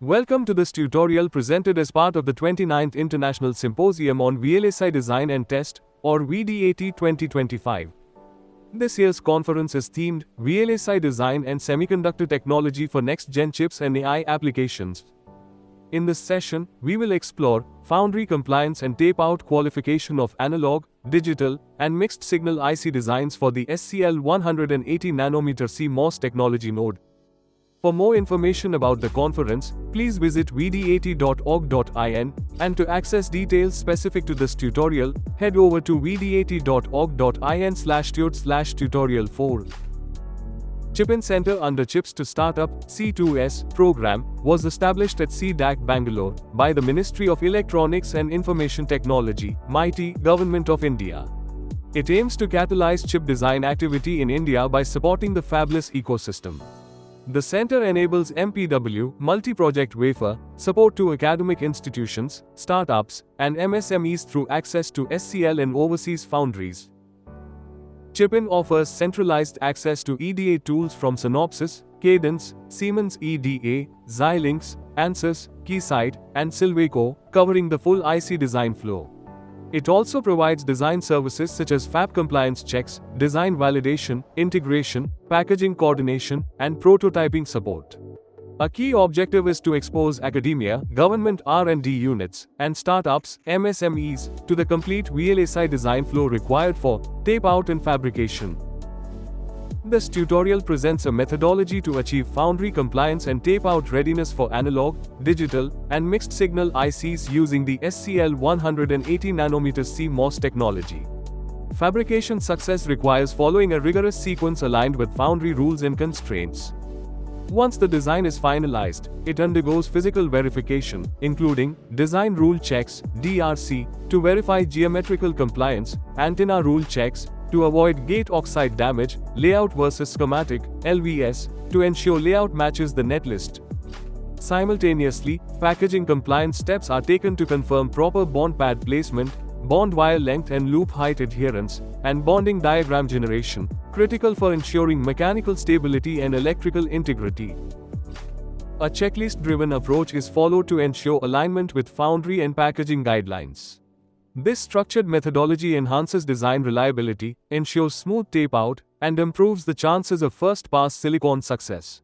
Welcome to this tutorial presented as part of the 29th International Symposium on VLSI Design and Test, or VDAT 2025. This year's conference is themed VLSI Design and Semiconductor Technology for Next-Gen Chips and AI Applications. In this session, we will explore foundry compliance and tape-out qualification of analog, digital, and mixed-signal IC designs for the SCL 180nm CMOS technology node. For more information about the conference, please visit vdat.org.in, and to access details specific to this tutorial, head over to vdat.org.in/tut/tutorial4. Chip-in Center under Chips to Startup (C2S) program was established at CDAC Bangalore by the Ministry of Electronics and Information Technology (MeitY) Government of India. It aims to catalyze chip design activity in India by supporting the fabless ecosystem. The center enables MPW multi-project wafer support to academic institutions, startups, and MSMEs through access to SCL and overseas foundries. Chip-in offers centralized access to EDA tools from Synopsys, Cadence, Siemens EDA, Xilinx, Ansys, Keysight, and Silvaco, covering the full IC design flow. It also provides design services such as fab compliance checks, design validation, integration, packaging coordination, and prototyping support. A key objective is to expose academia, government R&D units, and startups, MSMEs, to the complete VLSI design flow required for tape-out and fabrication. This tutorial presents a methodology to achieve foundry compliance and tape-out readiness for analog, digital, and mixed-signal ICs using the SCL 180nm CMOS technology. Fabrication success requires following a rigorous sequence aligned with foundry rules and constraints. Once the design is finalized, it undergoes physical verification, including design rule checks (DRC) to verify geometrical compliance, antenna rule checks to avoid gate oxide damage, layout versus schematic (LVS) to ensure layout matches the netlist. Simultaneously, packaging compliance steps are taken to confirm proper bond pad placement, bond wire length and loop height adherence, and bonding diagram generation, critical for ensuring mechanical stability and electrical integrity. A checklist-driven approach is followed to ensure alignment with foundry and packaging guidelines. This structured methodology enhances design reliability, ensures smooth tape-out, and improves the chances of first-pass silicon success.